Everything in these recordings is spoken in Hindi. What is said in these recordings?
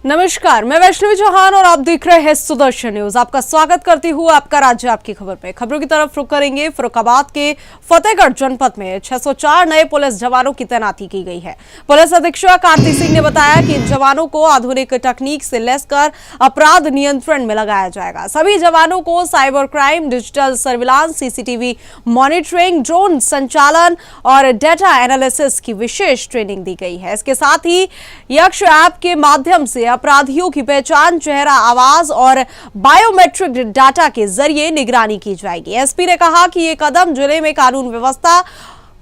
नमस्कार, मैं वैष्णवी चौहान और आप देख रहे हैं सुदर्शन न्यूज। आपका स्वागत करती हूँ आपका राज्य आपकी खबर में। खबरों की तरफ रुख करेंगे। फर्रुखाबाद के फतेहगढ़ जनपद में 604 नए पुलिस जवानों की तैनाती की गई है। पुलिस अधीक्षक आरती सिंह ने बताया कि इन जवानों को आधुनिक तकनीक से लैस कर अपराध नियंत्रण में लगाया जाएगा। सभी जवानों को cyber crime, digital surveillance, CCTV monitoring, drone संचालन और डेटा एनालिसिस की विशेष ट्रेनिंग दी गई है। इसके साथ ही यक्ष ऐप के माध्यम से अपराधियों की पहचान, चेहरा, आवाज और बायोमेट्रिक डाटा के जरिए निगरानी की जाएगी। एसपी ने कहा कि ये कदम जिले में कानून व्यवस्था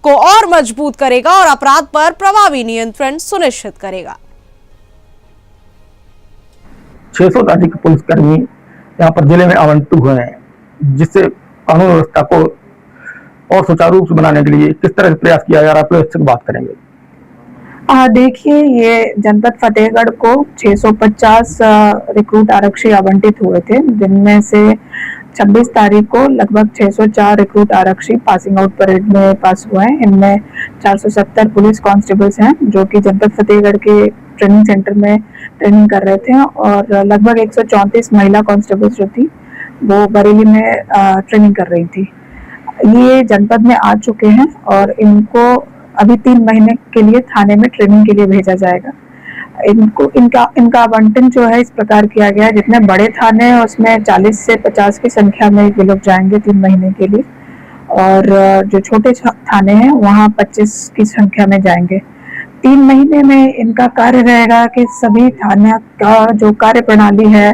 को और मजबूत करेगा और अपराध पर प्रभावी नियंत्रण सुनिश्चित करेगा। 600 से अधिक पुलिसकर्मी यहाँ पर जिले में आवंटित हुए हैं, जिससे कानून व्यवस्था को और सुचारू रूप से बनाने के लिए किस तरह से प्रयास किया जा रहा है, पुलिस से बात करेंगे। देखिए, ये जनपद फतेहगढ़ को 650 रिक्रूट आरक्षी आवंटित हुए थे, जिनमें से 26 तारीख को लगभग 604 रिक्रूट आरक्षी पासिंग आउट परेड में पास हुए हैं। इनमें 470 पुलिस कांस्टेबल्स हैं जो कि जनपद फतेहगढ़ के ट्रेनिंग सेंटर में ट्रेनिंग कर रहे थे, और लगभग 134 महिला कांस्टेबल्स जो थी वो बरेली में ट्रेनिंग कर रही थी। ये जनपद में आ चुके हैं और इनको अभी 3 महीने के लिए थाने में ट्रेनिंग के लिए भेजा जाएगा। इनका आवंटन जो है इस प्रकार किया गया है, जितने बड़े थाने हैं उसमें 40 से 50 की संख्या में ये लोग जाएंगे 3 महीने के लिए, और जो छोटे थाने हैं वहाँ 25 की संख्या में जाएंगे। 3 महीने में इनका कार्य रहेगा कि सभी थाने का जो कार्य प्रणाली है,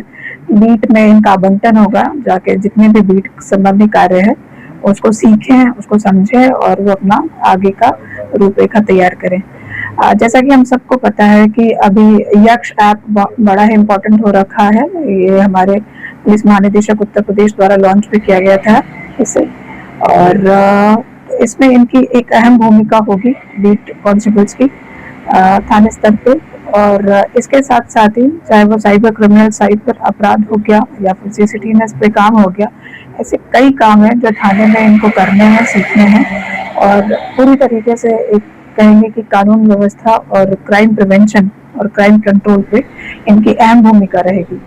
बीट में इनका आवंटन होगा, जाके जितने भी बीट संबंधी कार्य है उसको सीखें, उसको समझें और वो अपना आगे का रूपरेखा तैयार करें। जैसा कि हम सबको पता है कि अभी यक्ष ऐप बड़ा ही इम्पोर्टेंट हो रखा है। ये हमारे पुलिस महानिदेशक उत्तर प्रदेश द्वारा लॉन्च भी किया गया था इसे, और इसमें इनकी एक अहम भूमिका होगी बीट कांस्टेबल्स की थाने स्तर पे। और इसके साथ साथ ही चाहे वो साइबर क्रिमिनल साइट पर अपराध हो गया या फिर सीसीटीवी पे काम हो गया, ऐसे कई काम हैं जो थाने में इनको करने हैं, सीखने हैं, और पूरी तरीके से एक कहेंगे कि कानून व्यवस्था और क्राइम प्रिवेंशन और क्राइम कंट्रोल पे इनकी अहम भूमिका रहेगी।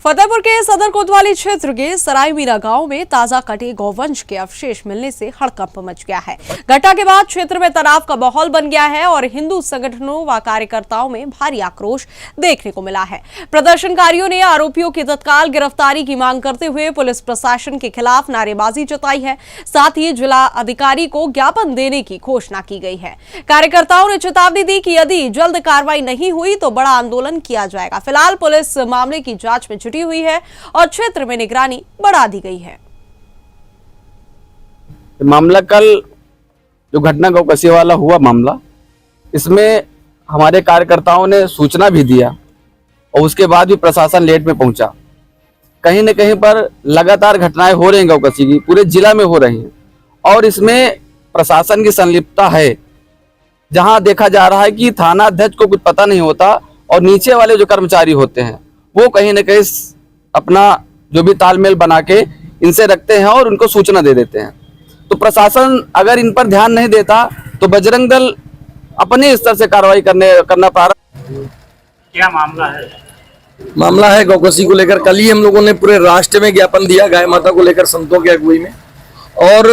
फतेहपुर के सदर कोतवाली क्षेत्र के सरायमीरा गांव में ताजा कटे गौवंश के अवशेष मिलने से हड़कंप मच गया है। घटना के बाद क्षेत्र में तनाव का माहौल बन गया है और हिंदू संगठनों व कार्यकर्ताओं में भारी आक्रोश देखने को मिला है। प्रदर्शनकारियों ने आरोपियों की तत्काल गिरफ्तारी की मांग करते हुए पुलिस प्रशासन के खिलाफ नारेबाजी जताई है। साथ ही जिला अधिकारी को ज्ञापन देने की घोषणा की गई है। कार्यकर्ताओं ने चेतावनी दी कि यदि जल्द कार्रवाई नहीं हुई तो बड़ा आंदोलन किया जाएगा। फिलहाल पुलिस मामले की जांच में हुई है और क्षेत्र में निगरानी बढ़ा दी गई है। मामला कल जो घटना गौकसी वाला हुआ मामला, इसमें हमारे कार्यकर्ताओं ने सूचना भी दिया और उसके बाद भी प्रशासन लेट में पहुंचा। कहीं न कहीं पर लगातार घटनाएं हो रही हैं गौकसी की, पूरे जिला में हो रही हैं, और इसमें प्रशासन की संलिप्तता है। जहां देखा जा रहा है कि थाना अध्यक्ष को कुछ पता नहीं होता और नीचे वाले जो कर्मचारी होते हैं वो कहीं न कहीं अपना जो भी तालमेल बना के इनसे रखते हैं और उनको सूचना दे देते हैं। तो प्रशासन अगर इन पर ध्यान नहीं देता तो बजरंग दल अपने स्तर से कार्रवाई करना प्रारंभ। क्या मामला है? मामला है गौकसी को लेकर। कल ही हम लोगों ने पूरे राष्ट्र में ज्ञापन दिया गाय माता को लेकर संतों की अगुवाई में, और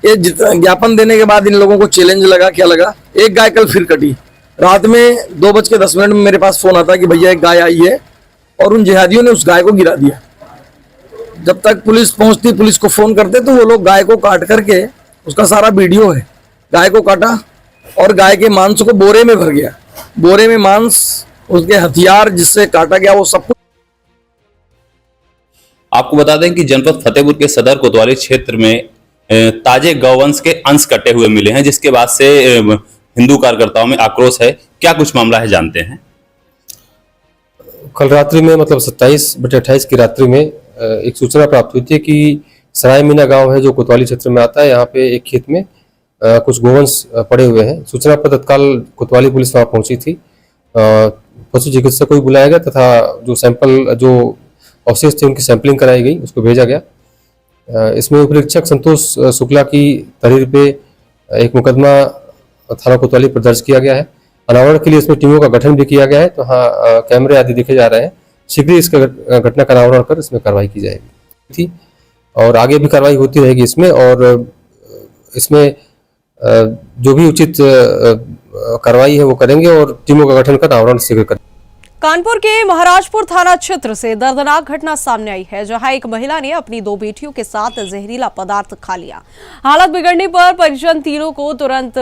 ये ज्ञापन देने के बाद इन लोगों को चैलेंज लगा। क्या लगा? एक गाय कल फिर कटी। रात में 2:10 में मेरे पास फोन आता कि भैया एक गाय आई है, और उन जिहादियों ने उस गाय को गिरा दिया। जब तक पुलिस पहुंचती, पुलिस को फोन करते तो वो लोग गाय को काट करके, उसका सारा वीडियो है, गाय को काटा और गाय के मांस को बोरे में भर गया। बोरे में मांस, उसके हथियार जिससे काटा गया, वो सब कुछ। आपको बता दें कि जनपद फतेहपुर के सदर कोतवाली क्षेत्र में ताजे गौवंश के अंश कटे हुए मिले हैं, जिसके बाद से हिंदू कार्यकर्ताओं में आक्रोश है। क्या कुछ मामला है, जानते हैं। कल रात्रि में मतलब 27/28 की रात्रि में एक सूचना प्राप्त हुई थी कि सरायमीना गांव है जो कोतवाली क्षेत्र में आता है, यहाँ पे एक खेत में कुछ गोवंश पड़े हुए हैं। सूचना पर तत्काल कोतवाली पुलिस वहां पहुंची थी। पशु चिकित्सक को भी बुलाया गया तथा जो सैंपल, जो अवशेष थे उनकी सैंपलिंग कराई गई, उसको भेजा गया। इसमें उपरीक्षक संतोष शुक्ला की तहरीर पे एक मुकदमा थाना कोतवाली पर दर्ज किया गया है। अनावरण के लिए इसमें टीमों का गठन भी किया गया है। तो हाँ, कैमरे आदि देखे जा रहे हैं। शीघ्र ही इसका घटना का अनावरण कर इसमें कार्रवाई की जाएगी थी और आगे भी कार्रवाई होती रहेगी इसमें। और इसमें जो भी उचित कार्रवाई है वो करेंगे और टीमों का गठन कर अनावरण शीघ्र करेंगे। कानपुर के महाराजपुर थाना क्षेत्र से दर्दनाक घटना सामने आई है, जहां एक महिला ने अपनी 2 बेटियों के साथ जहरीला पदार्थ खा लिया। हालत बिगड़ने पर परिजन तीनों को तुरंत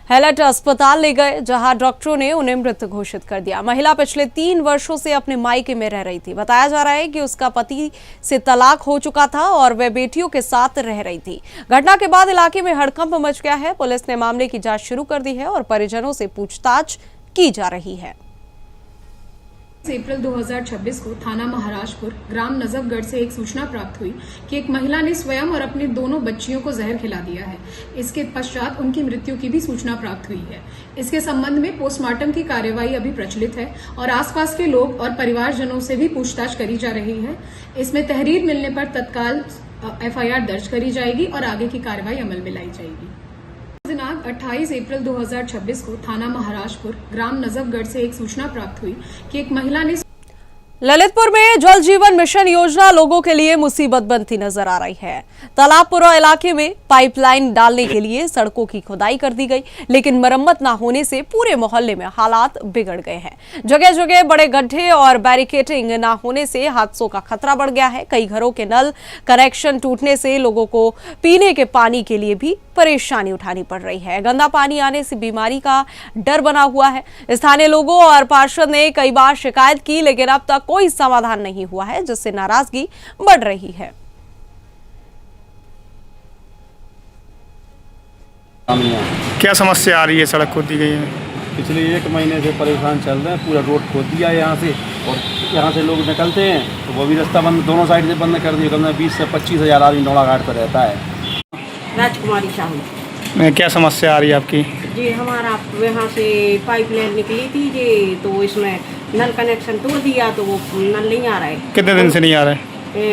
हैलट अस्पताल ले गए, जहां डॉक्टरों ने उन्हें मृत घोषित कर दिया। महिला पिछले 3 वर्षों से अपने मायके में रह रही थी। बताया जा रहा है कि उसका पति से तलाक हो चुका था और वह बेटियों के साथ रह रही थी। घटना के बाद इलाके में हड़कंप मच गया है। पुलिस ने मामले की जांच शुरू कर दी है और परिजनों से पूछताछ की जा रही है। अप्रैल 2026 को थाना महाराजपुर ग्राम नजफगढ़ से एक सूचना प्राप्त हुई कि एक महिला ने स्वयं और अपनी दोनों बच्चियों को जहर खिला दिया है। इसके पश्चात उनकी मृत्यु की भी सूचना प्राप्त हुई है। इसके संबंध में पोस्टमार्टम की कार्यवाही अभी प्रचलित है और आसपास के लोग और परिवारजनों से भी पूछताछ करी जा रही है। इसमें तहरीर मिलने पर तत्काल FIR दर्ज करी जाएगी और आगे की कार्यवाही अमल में लाई जाएगी। दिनांक 28 अप्रैल 2026 को थाना महाराजपुर ग्राम नजफगढ़ से एक सूचना प्राप्त हुई कि एक महिला ने ललितपुर में जल जीवन मिशन योजना लोगों के लिए मुसीबत बनती नजर आ रही है। तालाबपुरा इलाके में पाइपलाइन डालने के लिए सड़कों की खुदाई कर दी गई, लेकिन मरम्मत न होने से पूरे मोहल्ले में हालात बिगड़ गए हैं। जगह जगह बड़े गड्ढे और बैरिकेडिंग न होने से हादसों का खतरा बढ़ गया है। कई घरों के नल कनेक्शन टूटने से लोगों को पीने के पानी के लिए भी परेशानी उठानी पड़ रही है। गंदा पानी आने से बीमारी का डर बना हुआ है। स्थानीय लोगों और पार्षद ने कई बार शिकायत की, लेकिन अब तक कोई समाधान नहीं हुआ है, जिससे नाराजगी बढ़ रही है। क्या समस्या आ रही है? सड़क खोद दी गई है, पिछले 1 महीने से परेशान चल रहे हैं। पूरा रोड खोद दिया है यहाँ से, और यहाँ से लोग निकलते हैं तो वो भी रास्ता बंद, दोनों साइड से बंद कर दिया। कम से 20 से 25 हज़ार आदमी नौड़ा घाट पर रहता है। राजकुमारी साहू। क्या समस्या आ रही है आपकी? जी, हमारा यहाँ से पाइपलाइन निकली थी जी, तो इसमें नल कनेक्शन तोड़ दिया तो वो नल नहीं आ रहा है। कितने दिन से नहीं आ रहा है?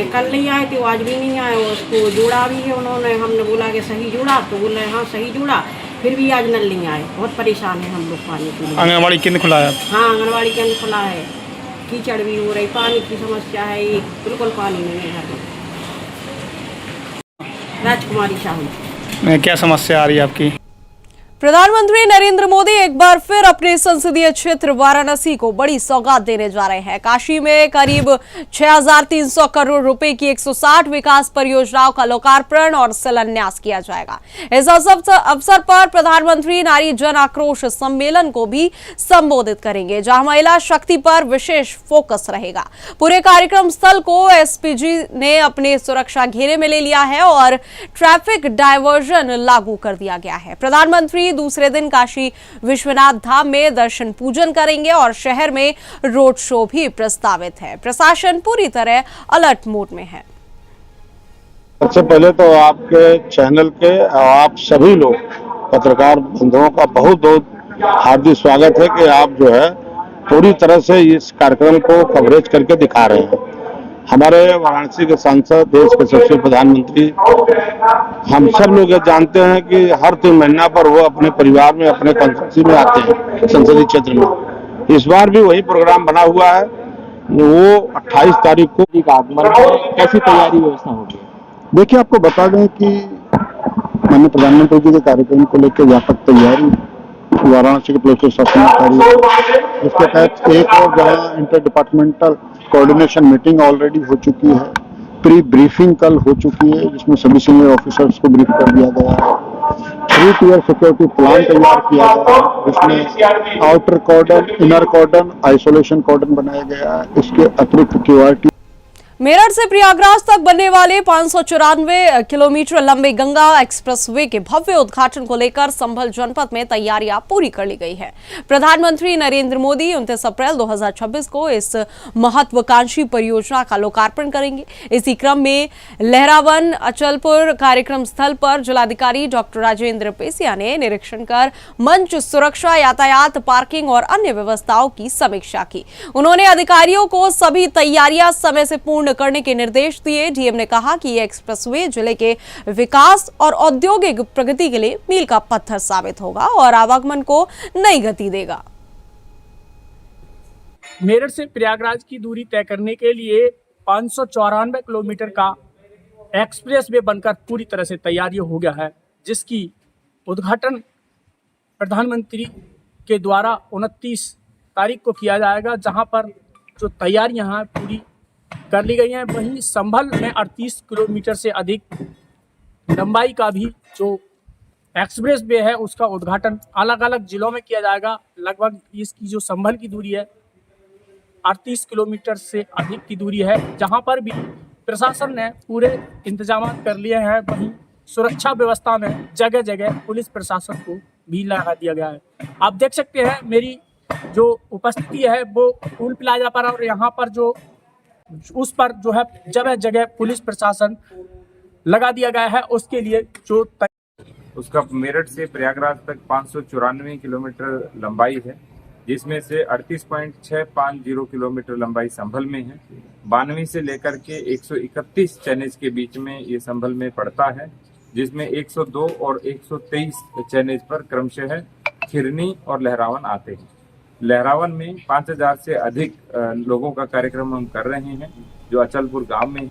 कल नहीं आए थे, आज भी नहीं आए। उसको जोड़ा भी है उन्होंने, हमने बोला कि सही जोड़ा, तो बोले हाँ सही जोड़ा, फिर भी आज नल नहीं आए। बहुत परेशान है हम लोग पानी के लिए। आंगनबाड़ी केंद्र खुला है? हाँ, आंगनबाड़ी केंद्र खुला है। कीचड़ भी हो रही, पानी की समस्या है, बिल्कुल पानी नहीं है घर में। राजकुमारी साहू। क्या समस्या आ रही है आपकी? प्रधानमंत्री नरेंद्र मोदी एक बार फिर अपने संसदीय क्षेत्र वाराणसी को बड़ी सौगात देने जा रहे हैं। काशी में करीब 6,300 करोड़ रुपए की 160 विकास परियोजनाओं का लोकार्पण और शिलान्यास किया जाएगा। इस अवसर पर प्रधानमंत्री नारी जन आक्रोश सम्मेलन को भी संबोधित करेंगे, जहां महिला शक्ति पर विशेष फोकस रहेगा। पूरे कार्यक्रम स्थल को SPG ने अपने सुरक्षा घेरे में ले लिया है और ट्रैफिक डायवर्जन लागू कर दिया गया है। प्रधानमंत्री दूसरे दिन काशी विश्वनाथ धाम में दर्शन पूजन करेंगे और शहर में रोड शो भी प्रस्तावित है। प्रशासन पूरी तरह अलर्ट मोड में है। सबसे पहले तो आपके चैनल के आप सभी लोग पत्रकार बंधुओं का बहुत बहुत हार्दिक स्वागत है कि आप जो है पूरी तरह से इस कार्यक्रम को कवरेज करके दिखा रहे हैं। हमारे वाराणसी के सांसद, देश के सबसे प्रधानमंत्री, हम सब लोग ये जानते हैं कि हर 3 महीना पर वो अपने परिवार में, अपने कंस्टिट्यूंसी में आते हैं, संसदीय क्षेत्र में। इस बार भी वही प्रोग्राम बना हुआ है। वो 28 तारीख को आगमन, कैसी तैयारी व्यवस्था होगी? देखिए, आपको बता दें कि माननीय प्रधानमंत्री जी के कार्यक्रम को लेकर व्यापक तैयारी वाराणसी के पुलिस प्रशासन ने, जिसके तहत एक और जहाँ inter departmental coordination meeting already हो चुकी है। प्री ब्रीफिंग कल हो चुकी है, जिसमें सभी सीनियर ऑफिसर्स को ब्रीफ कर दिया गया है। 3 टियर सिक्योरिटी प्लान तैयार किया गया है, जिसमें आउटर कॉर्डन, इनर कॉर्डन, आइसोलेशन कॉर्डन बनाया गया है। इसके अतिरिक्त QRT। मेरठ से प्रयागराज तक बनने वाले 594 किलोमीटर लंबे गंगा एक्सप्रेसवे के भव्य उद्घाटन को लेकर संभल जनपद में तैयारियां पूरी कर ली गई है। प्रधानमंत्री नरेंद्र मोदी 29 अप्रैल 2026 को इस महत्वाकांक्षी परियोजना का लोकार्पण करेंगे। इसी क्रम में लहरावन अचलपुर कार्यक्रम स्थल पर जिलाधिकारी डॉक्टर राजेंद्र पेसिया ने निरीक्षण कर मंच सुरक्षा, यातायात, पार्किंग और अन्य व्यवस्थाओं की समीक्षा की। उन्होंने अधिकारियों को सभी तैयारियां समय से पूर्ण पूर्ण करने के निर्देश दिए। डीएम ने कहा कि ये एक्सप्रेसवे जिले के विकास और औद्योगिक प्रगति के लिए मील का पत्थर साबित होगा और आवागमन को नई गति देगा। मेरठ से प्रयागराज की दूरी तय करने के लिए 594 किलोमीटर का एक्सप्रेस वे बनकर पूरी तरह से तैयारी हो गया है, जिसकी उद्घाटन प्रधानमंत्री के द्वारा 29 तारीख को किया जाएगा, जहां पर जो तैयारियां हैं पूरी कर ली गई हैं। वहीं संभल में 38 किलोमीटर से अधिक लंबाई का भी जो एक्सप्रेस वे है उसका उद्घाटन अलग अलग जिलों में किया जाएगा। लगभग इसकी जो संभल की दूरी है 38 किलोमीटर से अधिक की दूरी है, जहां पर भी प्रशासन ने पूरे इंतजाम कर लिए हैं। वहीं सुरक्षा व्यवस्था में जगह जगह पुलिस प्रशासन को भी लगा दिया गया है। आप देख सकते हैं मेरी जो उपस्थिति है वो टोल प्लाजा पर, और यहाँ पर जो उस पर जो है जगह जगह पुलिस प्रशासन लगा दिया गया है। उसके लिए जो उसका मेरठ से प्रयागराज तक 594 किलोमीटर लंबाई है, जिसमें से 38.650 किलोमीटर लंबाई संभल में है। 92 से लेकर के 131 चैनेज के बीच में ये संभल में पड़ता है, जिसमें 102 और 123 चैनेज पर क्रमशः खिरनी और लहरावन आते हैं। लहरावन में 5000 से अधिक लोगों का कार्यक्रम हम कर रहे हैं, जो अचलपुर गांव में।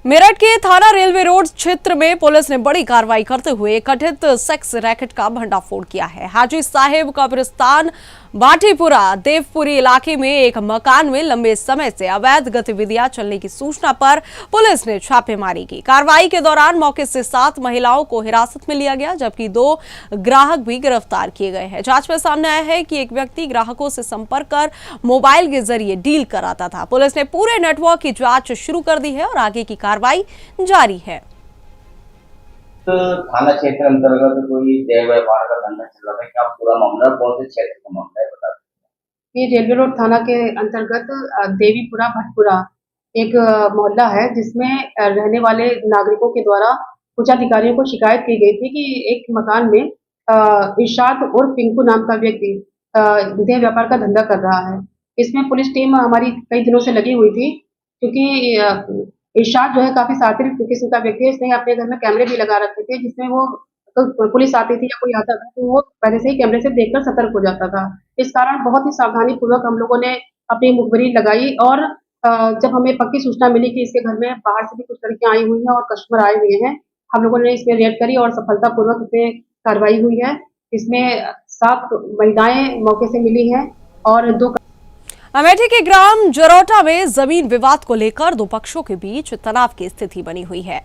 मेरठ के थाना रेलवे रोड क्षेत्र में पुलिस ने बड़ी कार्रवाई करते हुए कथित सेक्स रैकेट का भंडाफोड़ किया है। हाजी साहिब कब्रिस्तान बाटीपुरा देवपुरी इलाके में एक मकान में लंबे समय से अवैध गतिविधियां चलने की सूचना पर पुलिस ने छापेमारी की। कार्रवाई के दौरान मौके से 7 महिलाओं को हिरासत में लिया गया, जबकि 2 ग्राहक भी गिरफ्तार किए गए हैं। जांच में सामने आया है कि एक व्यक्ति ग्राहकों से संपर्क कर मोबाइल के जरिए डील कराता था। पुलिस ने पूरे नेटवर्क की जांच शुरू कर दी है और आगे की कार्रवाई जारी है। थाना क्षेत्र अंतर्गत कोई देह व्यापार का धंधा चल रहा है, क्या पूरा मामला कौन से क्षेत्र का मामला है बता दीजिए। ये रेलवे रोड थाना के अंतर्गत देवीपुरा भटपुरा एक मोहल्ला है, जिसमें रहने वाले नागरिकों के द्वारा कुछ अधिकारियों को शिकायत की गई थी कि एक मकान में इरशाद और पिंकू नाम का व्यक्ति देह व्यापार का धंधा कर रहा है। इसमें पुलिस टीम हमारी कई दिनों से लगी हुई थी, क्योंकि इरशाद जो है काफी शातिर किस्म का व्यक्ति है। इसने अपने घर में कैमरे भी लगा रखे थे, जिसमें वो तो पुलिस आती थी या कोई आता था तो वो पहले से ही कैमरे से देखकर सतर्क हो जाता था। इस कारण बहुत ही सावधानी पूर्वक हम लोगों ने अपनी मुखबिरी लगाई, और जब हमें पक्की सूचना मिली कि इसके घर में बाहर से भी कुछ लड़कियां आई हुई हैं और कस्टमर आए हुए हैं, हम लोगों ने इसमें रेड करी और सफलतापूर्वक इसमें कार्रवाई हुई है। इसमें 7 महिलाएं मौके से मिली हैं और 2। अमेठी के ग्राम जरोटा में जमीन विवाद को लेकर 2 पक्षों के बीच तनाव की स्थिति बनी हुई है।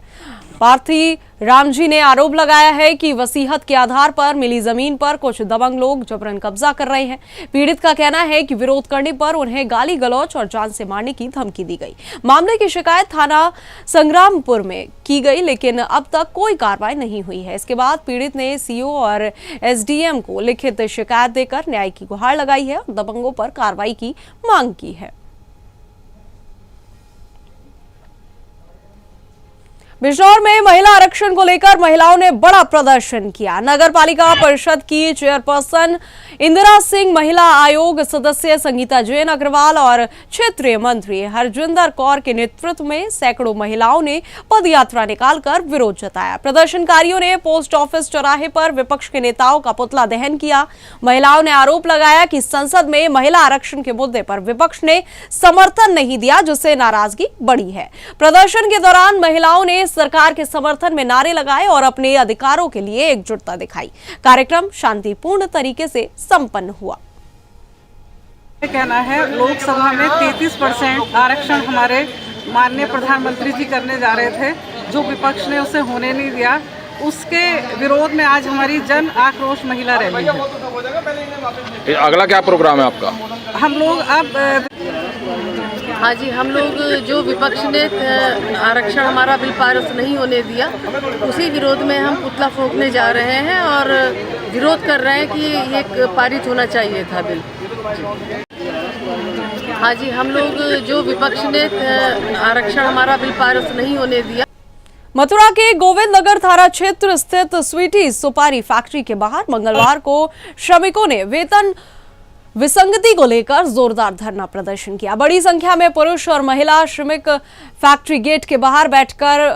पार्थी रामजी ने आरोप लगाया है कि वसीयत के आधार पर मिली जमीन पर कुछ दबंग लोग जबरन कब्जा कर रहे हैं। पीड़ित का कहना है कि विरोध करने पर उन्हें गाली गलौज और जान से मारने की धमकी दी गई। मामले की शिकायत थाना संग्रामपुर में की गई, लेकिन अब तक कोई कार्रवाई नहीं हुई है। इसके बाद पीड़ित ने सीओ और एसडीएम को लिखित शिकायत देकर न्याय की गुहार लगाई है और दबंगों पर कार्रवाई की मांग की है। बिजनौर में महिला आरक्षण को लेकर महिलाओं ने बड़ा प्रदर्शन किया। नगर पालिका परिषद की चेयरपर्सन इंदिरा सिंह, महिला आयोग सदस्य संगीता जैन अग्रवाल और क्षेत्रीय मंत्री हरजिंदर कौर के नेतृत्व में सैकड़ों महिलाओं ने पदयात्रा निकालकर विरोध जताया। प्रदर्शनकारियों ने पोस्ट ऑफिस चौराहे पर विपक्ष के नेताओं का पुतला दहन किया। महिलाओं ने आरोप लगाया कि संसद में महिला आरक्षण के मुद्दे पर विपक्ष ने समर्थन नहीं दिया, जिससे नाराजगी बढ़ी है। प्रदर्शन के दौरान महिलाओं ने सरकार के समर्थन में नारे लगाए और अपने अधिकारों के लिए एकजुटता दिखाई। कार्यक्रम शांतिपूर्ण तरीके से संपन्न हुआ। कहना है लोकसभा में 33% आरक्षण हमारे माननीय प्रधानमंत्री जी करने जा रहे थे, जो विपक्ष ने उसे होने नहीं दिया। उसके विरोध में आज हमारी जन आक्रोश महिला रैली है। अगला क्या प्रोग्राम है आपका? हम लोग अब हाँ जी, हम लोग जो विपक्ष ने आरक्षण हमारा बिल पारित नहीं होने दिया, उसी विरोध में हम पुतला फूंकने जा रहे हैं और विरोध कर रहे हैं कि ये पारित होना चाहिए था बिल। हाँ जी, हम लोग जो विपक्ष ने आरक्षण हमारा बिल पारित नहीं होने दिया। मथुरा के गोविंद नगर थाना क्षेत्र स्थित स्वीटी सुपारी फैक्ट्री के बाहर मंगलवार को श्रमिकों ने वेतन विसंगति को लेकर जोरदार धरना प्रदर्शन किया। बड़ी संख्या में पुरुष और महिला श्रमिक फैक्ट्री गेट के बाहर बैठकर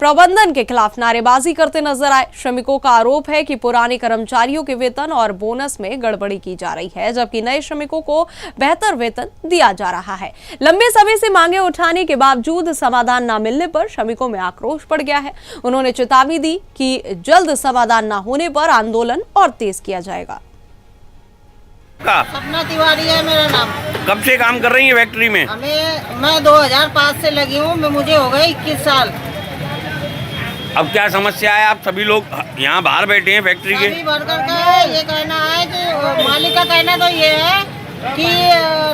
प्रबंधन के खिलाफ नारेबाजी करते नजर आए। श्रमिकों का आरोप है कि पुराने कर्मचारियों के वेतन और बोनस में गड़बड़ी की जा रही है, जबकि नए श्रमिकों को बेहतर वेतन दिया जा रहा है। लंबे समय से मांगे उठाने के बावजूद समाधान न मिलने पर श्रमिकों में आक्रोश बढ़ गया है। उन्होंने चेतावनी दी कि जल्द समाधान न होने पर आंदोलन और तेज किया जाएगा। सपना तिवारी है मेरा नाम। कब से काम कर रही है फैक्ट्री में? मैं 2005 से लगी हूँ, मुझे हो गए 21 साल। अब क्या समस्या है? आप सभी लोग यहाँ बाहर बैठे हैं फैक्ट्री के? सभी वर्कर का ये कहना है कि मालिक का कहना तो ये है कि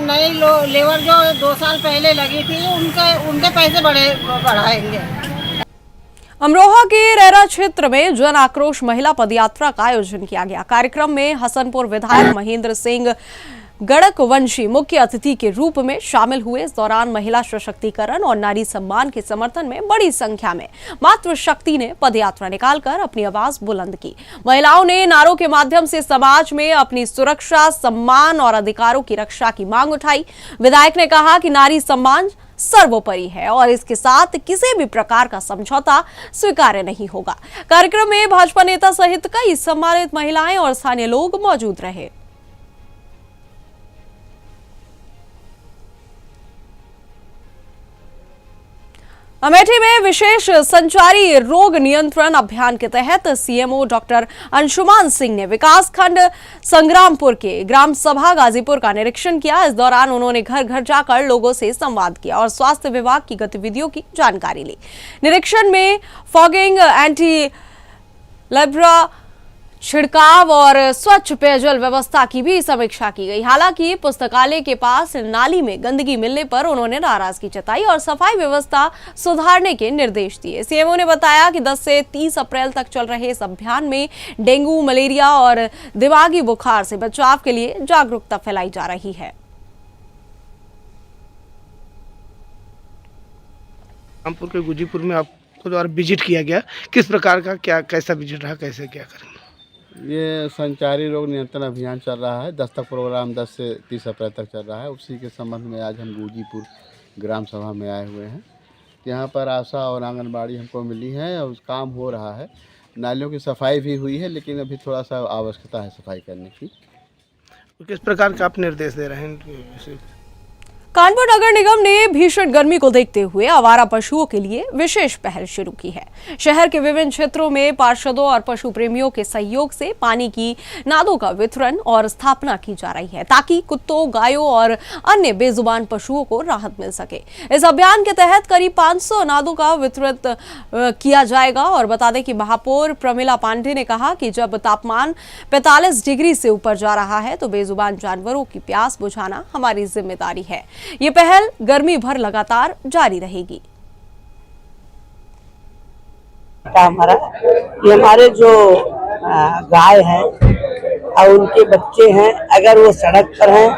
नई लेबर जो 2 साल पहले लगी थी उनके पैसे बढ़ाएंगे। अमरोहा के रेरा क्षेत्र में जन आक्रोश महिला पदयात्रा का आयोजन किया गया। कार्यक्रम में हसनपुर विधायक महेंद्र सिंह गड़कवंशी मुख्य अतिथि के रूप में शामिल हुए। इस दौरान महिला सशक्तिकरण और नारी सम्मान के समर्थन में बड़ी संख्या में मातृशक्ति ने पदयात्रा निकालकर अपनी आवाज बुलंद की। महिलाओं ने नारों के माध्यम से समाज में अपनी सुरक्षा, सम्मान और अधिकारों की रक्षा की मांग उठाई। विधायक ने कहा कि नारी सम्मान सर्वोपरि है और इसके साथ किसी भी प्रकार का समझौता स्वीकार्य नहीं होगा। कार्यक्रम में भाजपा नेता सहित कई सम्मानित महिलाएं और स्थानीय लोग मौजूद रहे। अमेठी में विशेष संचारी रोग नियंत्रण अभियान के तहत सीएमओ डॉक्टर अंशुमान सिंह ने विकासखंड संग्रामपुर के ग्राम सभा गाजीपुर का निरीक्षण किया। इस दौरान उन्होंने घर घर जाकर लोगों से संवाद किया और स्वास्थ्य विभाग की गतिविधियों की जानकारी ली। निरीक्षण में फॉगिंग, एंटी लार्वा छिड़काव और स्वच्छ पेयजल व्यवस्था की भी समीक्षा की गई। हालांकि पुस्तकालय के पास नाली में गंदगी मिलने पर उन्होंने नाराजगी जताई और सफाई व्यवस्था सुधारने के निर्देश दिए। सीएमओ ने बताया कि 10 से 30 अप्रैल तक चल रहे इस अभियान में डेंगू, मलेरिया और दिमागी बुखार से बचाव के लिए जागरूकता फैलाई जा रही है। रामपुर के गुजीपुर में आपको द्वारा विजिट किया गया, किस प्रकार का कैसा विजिट रहा, कैसे क्या करेंगे? ये संचारी रोग नियंत्रण अभियान चल रहा है। दस्तक प्रोग्राम 10 से 30 अप्रैल तक चल रहा है। उसी के संबंध में आज हम गुजीपुर ग्राम सभा में आए हुए हैं। यहाँ पर आशा और आंगनबाड़ी हमको मिली है और काम हो रहा है। नालियों की सफाई भी हुई है, लेकिन अभी थोड़ा सा आवश्यकता है सफाई करने की। किस प्रकार का आप निर्देश दे रहे हैं? कानपुर नगर निगम ने भीषण गर्मी को देखते हुए आवारा पशुओं के लिए विशेष पहल शुरू की है। शहर के विभिन्न क्षेत्रों में पार्षदों और पशु प्रेमियों के सहयोग से पानी की नादों का वितरण और स्थापना की जा रही है, ताकि कुत्तों, गायों और अन्य बेजुबान पशुओं को राहत मिल सके। इस अभियान के तहत करीब 500 नादों का वितरित किया जाएगा। और बता दें कि महापौर प्रमिला पांडे ने कहा कि जब तापमान 45 डिग्री से ऊपर जा रहा है तो बेजुबान जानवरों की प्यास बुझाना हमारी जिम्मेदारी है। ये पहल गर्मी भर लगातार जारी रहेगी। हमारे जो गाय है और उनके बच्चे हैं, अगर वो सड़क पर हैं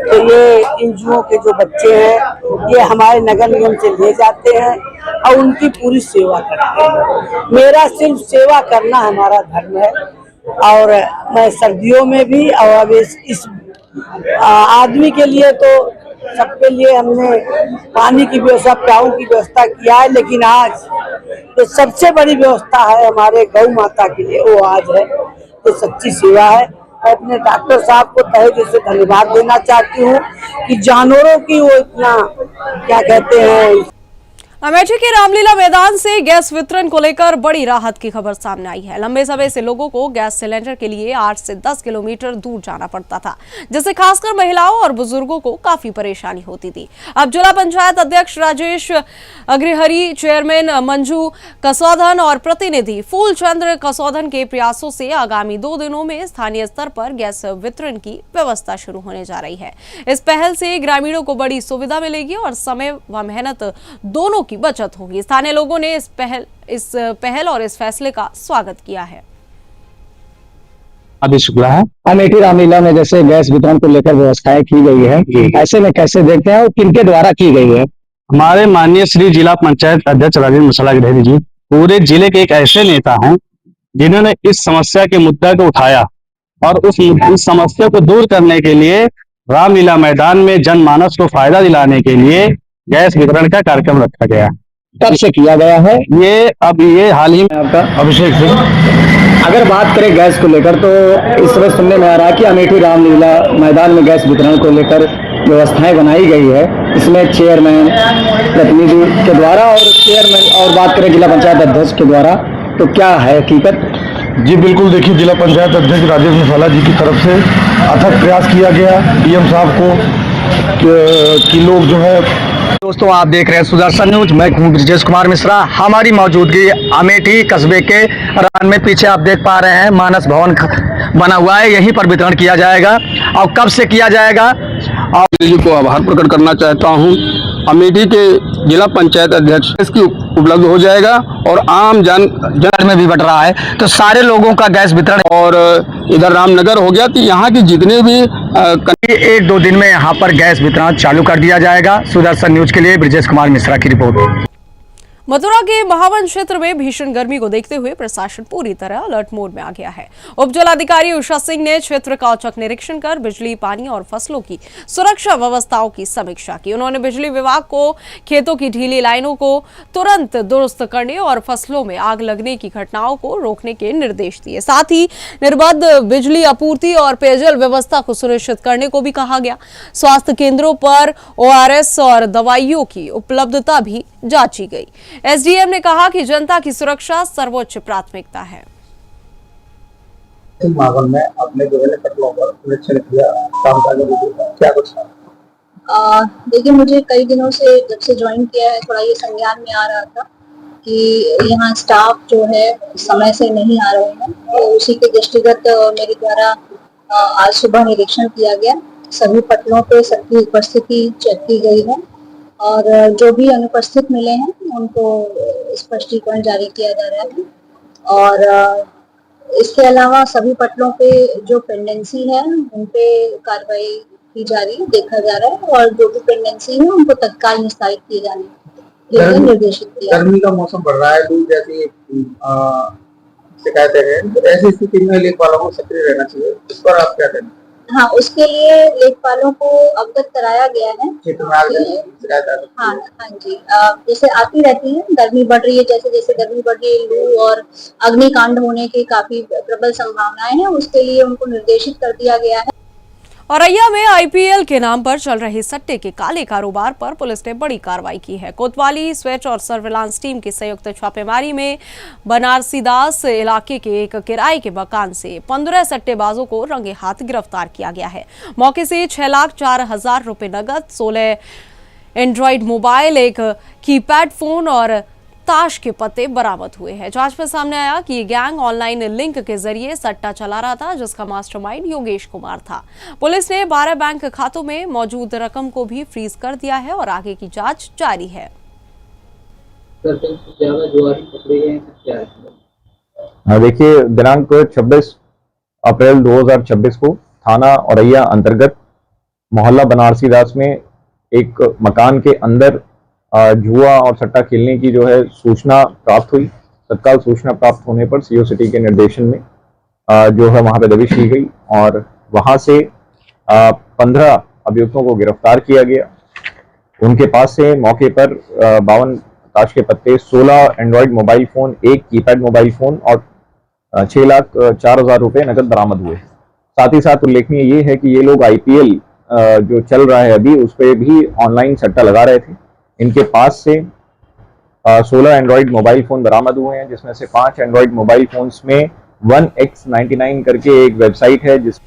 तो ये इन जुओं के जो बच्चे हैं ये हमारे नगर निगम से ले जाते हैं और उनकी पूरी सेवा करते हैं। मेरा सिर्फ सेवा करना हमारा धर्म है और मैं सर्दियों में भी और अब इस आदमी के लिए तो सबके लिए हमने पानी की व्यवस्था, प्याऊ की व्यवस्था किया है, लेकिन आज तो सबसे बड़ी व्यवस्था है हमारे गौ माता के लिए, वो आज है तो सच्ची सेवा है। मैं अपने डॉक्टर साहब को तहे दिल से धन्यवाद देना चाहती हूँ कि जानवरों की वो इतना क्या कहते हैं। अमेठी के रामलीला मैदान से गैस वितरण को लेकर बड़ी राहत की खबर सामने आई है। लंबे समय से लोगों को गैस सिलेंडर के लिए 8 से 10 किलोमीटर दूर जाना पड़ता था, जिससे खासकर महिलाओं और बुजुर्गों को काफी परेशानी होती थी। अब जिला पंचायत अध्यक्ष राजेश अग्रहरी, चेयरमैन मंजू कसौधन और प्रतिनिधि फूलचंद्र कसौधन के प्रयासों से आगामी 2 दिनों में स्थानीय स्तर पर गैस वितरण की व्यवस्था शुरू होने जा रही है। इस पहल से ग्रामीणों को बड़ी सुविधा मिलेगी और समय व मेहनत दोनों की बचत होगी। स्थानीय लोगों ने इस पहल और इस फैसले का स्वागत किया है। अभी शुक्ला है। अमेठी रामलीला में जैसे गैस वितरण को लेकर व्यवस्थाएं की गई है, ऐसे में कैसे देखते हैं और किनके द्वारा की गई है? हमारे माननीय श्री जिला पंचायत अध्यक्ष राजेश मसाला गिरहरी जी पूरे जिले के एक ऐसे नेता हैं जिन्होंने इस समस्या के मुद्दा को उठाया और उस समस्या को दूर करने के लिए रामलीला मैदान में जनमानस को फायदा दिलाने के लिए गैस वितरण का कार्यक्रम रखा गया। कब से किया गया है? ये हाल ही में आपका अभिषेक सिंह। अगर बात करें गैस को लेकर तो इस समय सुनने में आ रहा है कि अमेठी रामलीला मैदान में गैस वितरण को लेकर व्यवस्थाएं बनाई गई है। इसमें चेयरमैन प्रतिनिधि के द्वारा और बात करें जिला पंचायत अध्यक्ष के द्वारा, तो क्या है हकीकत? जी बिल्कुल, देखिए जिला पंचायत अध्यक्ष राजेश मसाला जी की तरफ से अथक प्रयास किया गया डीएम साहब को कि लोग जो है। दोस्तों, आप देख रहे हैं सुदर्शन न्यूज। मैं हूं ब्रिजेश कुमार मिश्रा। हमारी मौजूदगी अमेठी कस्बे के रान में, पीछे आप देख पा रहे हैं मानस भवन बना हुआ है, यहीं पर वितरण किया जाएगा। और कब से किया जाएगा? आप जी को आभार प्रकट करना चाहता हूं। अमेठी के जिला पंचायत अध्यक्ष इसकी उपलब्ध हो जाएगा और आम जन में भी बट रहा है, तो सारे लोगों का गैस वितरण। और इधर रामनगर हो गया, तो यहाँ की जितने भी 1-2 दिन में यहाँ पर गैस वितरण चालू कर दिया जाएगा। सुदर्शन न्यूज के लिए ब्रिजेश कुमार मिश्रा की रिपोर्ट। मथुरा के महावन क्षेत्र में भीषण गर्मी को देखते हुए प्रशासन पूरी तरह अलर्ट मोड में आ गया है। उप जिलाधिकारी उषा सिंह ने क्षेत्र का औचक निरीक्षण कर बिजली, पानी और फसलों की सुरक्षा व्यवस्थाओं की समीक्षा की। उन्होंने बिजली विभाग को खेतों की ढीली लाइनों को तुरंत दुरुस्त करने और फसलों में आग लगने की घटनाओं को रोकने के निर्देश दिए। साथ ही निर्बाध बिजली आपूर्ति और पेयजल व्यवस्था को सुनिश्चित करने को भी कहा गया। स्वास्थ्य केंद्रों पर ORS और दवाइयों की उपलब्धता भी जांची गई। एसडीएम ने कहा कि जनता की सुरक्षा सर्वोच्च प्राथमिकता है। माहौल में अपने विभिन्न फसलों पर निरीक्षण किया, क्या कुछ? देखिए, मुझे कई दिनों से जब से ज्वाइन किया है थोड़ा ये संज्ञान में आ रहा था कि यहाँ स्टाफ जो है समय से नहीं आ रहे हैं, तो उसी के दृष्टिगत मेरे द्वारा आज सुबह निरीक्षण किया गया। सभी पटलों पे सबकी उपस्थिति चेक की गई है और जो भी अनुपस्थित मिले हैं उनको स्पष्टीकरण जारी किया जा रहा है। और इसके अलावा सभी पटलों पे जो पेंडेंसी है उन पे कार्रवाई की जा रही है, देखा जा रहा है, और जो भी पेंडेंसी है उनको तत्काल निस्तारित किए जाने के लिए निर्देशित किया। गर्मी का मौसम बढ़ रहा है, लू जैसी शिकायतें हैं, तो ऐसी स्थिति में लेखपालों को सक्रिय रहना चाहिए, इस पर आप क्या कहेंगे? हाँ, उसके लिए लेखपालों को अवगत कराया गया है। हाँ जी, जैसे आती रहती है, गर्मी बढ़ रही है, जैसे जैसे गर्मी बढ़ रही है, लू और अग्निकांड होने की काफी प्रबल संभावनाएं हैं, उसके लिए उनको निर्देशित कर दिया गया है। औरैया में आईपीएल के नाम पर चल रहे सट्टे के काले कारोबार पर पुलिस ने बड़ी कार्रवाई की है। कोतवाली स्वेच और सर्विलांस टीम की संयुक्त छापेमारी में बनारसीदास इलाके के एक किराए के मकान से 15 सट्टेबाजों को रंगे हाथ गिरफ्तार किया गया है। मौके से 6,04,000 रुपए नगद, 16 एंड्रॉइड मोबाइल, एक कीपैड फोन और ताश के पत्ते बरामद हुए हैं। जांच में सामने आया कि ये गैंग ऑनलाइन लिंक के जरिए सट्टा चला रहा था, जिसका मास्टरमाइंड योगेश कुमार था। पुलिस ने 12 बैंक खातों में मौजूद रकम को भी फ्रीज कर दिया है और आगे की जांच जारी है। देखिए, दिनांक 26 अप्रैल 2026 को थाना औरैया अंतर्गत मोहल्ला बनारसीदास में एक मकान के अंदर जुआ और सट्टा खेलने की जो है सूचना प्राप्त हुई। तत्काल सूचना प्राप्त होने पर सीओ सिटी के निर्देशन में जो है वहां पे दबिश की गई और वहां से 15 अभियुक्तों को गिरफ्तार किया गया। उनके पास से मौके पर 52 ताश के पत्ते, 16 एंड्रॉइड मोबाइल फोन, एक कीपैड मोबाइल फोन और 6,04,000 रुपए नकद बरामद हुए। साथ ही साथ उल्लेखनीय ये है कि ये लोग आईपीएल जो चल रहा है अभी, उस पर भी ऑनलाइन सट्टा लगा रहे थे। इनके पास से 16 एंड्रॉइड मोबाइल फोन बरामद हुए हैं, जिसमें से 5 एंड्रॉइड मोबाइल फोन्स में 1x99 करके एक वेबसाइट है जिस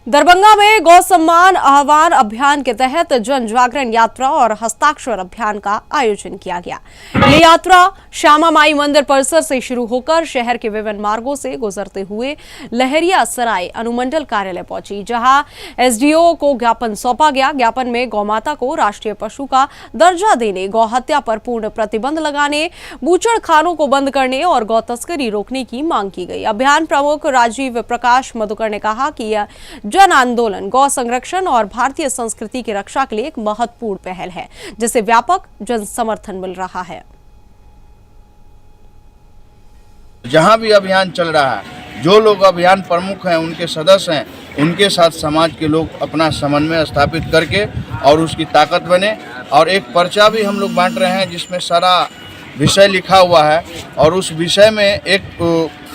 दरभंगा में गौ सम्मान आह्वान अभियान के तहत जन जागरण यात्रा और हस्ताक्षर अभियान का आयोजन किया गया। ये यात्रा श्यामा माई मंदिर परिसर से शुरू होकर शहर के विभिन्न मार्गों से गुजरते हुए लहरिया सराय अनुमंडल कार्यालय पहुंची, जहां एसडीओ को ज्ञापन सौंपा गया। ज्ञापन में गौमाता को राष्ट्रीय पशु का दर्जा देने, गौ हत्या पर पूर्ण प्रतिबंध लगाने, बूचड़ खानों को बंद करने और गौ तस्करी रोकने की मांग की गई। अभियान प्रमुख राजीव प्रकाश मधुकर ने कहा कि यह जन आंदोलन गौ संरक्षण और भारतीय संस्कृति की रक्षा के लिए एक महत्वपूर्ण पहल है, जिसे व्यापक जन समर्थन मिल रहा है। जहां भी अभियान चल रहा है, जो लोग अभियान प्रमुख हैं, उनके सदस्य हैं, उनके साथ समाज के लोग अपना समन्वय स्थापित करके और उसकी ताकत बने। और एक पर्चा भी हम लोग बांट रहे हैं जिसमें सारा विषय लिखा हुआ है और उस विषय में एक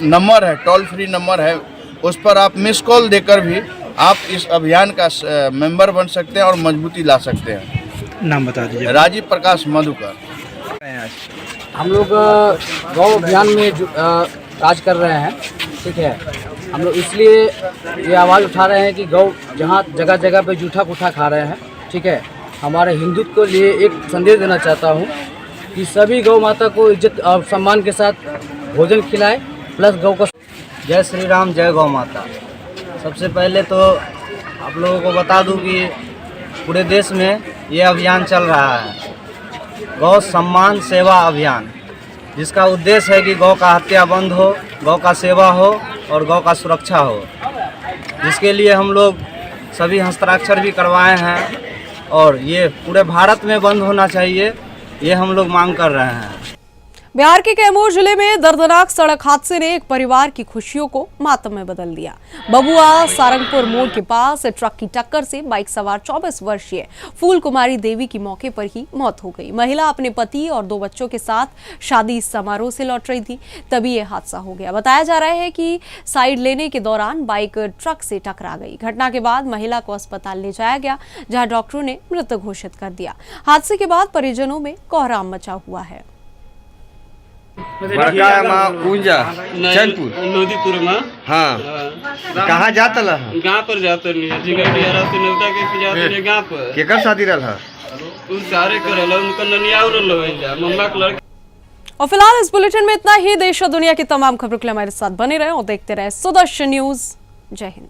नंबर है, टोल फ्री नंबर है, उस पर आप मिस कॉल देकर भी आप इस अभियान का मेंबर बन सकते हैं और मजबूती ला सकते हैं। नाम बता दीजिए। राजीव प्रकाश मधुकर। हम लोग गौ अभियान में काज कर रहे हैं, ठीक है। हम लोग इसलिए ये आवाज़ उठा रहे हैं कि गौ जहाँ जगह जगह पे जूठा पुठा खा रहे हैं, ठीक है। हमारे हिंदुत्व के लिए एक संदेश देना चाहता हूँ कि सभी गौ माता को इज्जत और सम्मान के साथ भोजन खिलाएं, प्लस गौ को। जय श्री राम, जय गौ माता। सबसे पहले तो आप लोगों को बता दूं कि पूरे देश में ये अभियान चल रहा है, गौ सम्मान सेवा अभियान, जिसका उद्देश्य है कि गौ का हत्या बंद हो, गौ का सेवा हो और गौ का सुरक्षा हो, जिसके लिए हम लोग सभी हस्ताक्षर भी करवाए हैं और ये पूरे भारत में बंद होना चाहिए, ये हम लोग मांग कर रहे हैं। बिहार के कैमूर जिले में दर्दनाक सड़क हादसे ने एक परिवार की खुशियों को मातम में बदल दिया। बबुआ सारंगपुर मोड़ के पास ट्रक की टक्कर से बाइक सवार 24 वर्षीय फूल कुमारी देवी की मौके पर ही मौत हो गई। महिला अपने पति और 2 बच्चों के साथ शादी समारोह से लौट रही थी, तभी यह हादसा हो गया। बताया जा रहा है कि साइड लेने के दौरान बाइक ट्रक से टकरा गई। घटना के बाद महिला को अस्पताल ले जाया गया, जहाँ डॉक्टरों ने मृत घोषित कर दिया। हादसे के बाद परिजनों में कोहराम मचा हुआ है। चैनपुर नदीपुर में। हाँ, कहाँ जाता है? गाँव पर जाते नहीं है, गाँव पर। केकर शादी रहा? सारे करल उनका ननिया मम्मा के लड़का। और फिलहाल इस बुलेटिन में इतना ही। देश और दुनिया की तमाम खबरों के लिए हमारे साथ बने रहे और देखते रहे सुदर्शन न्यूज। जय हिंद।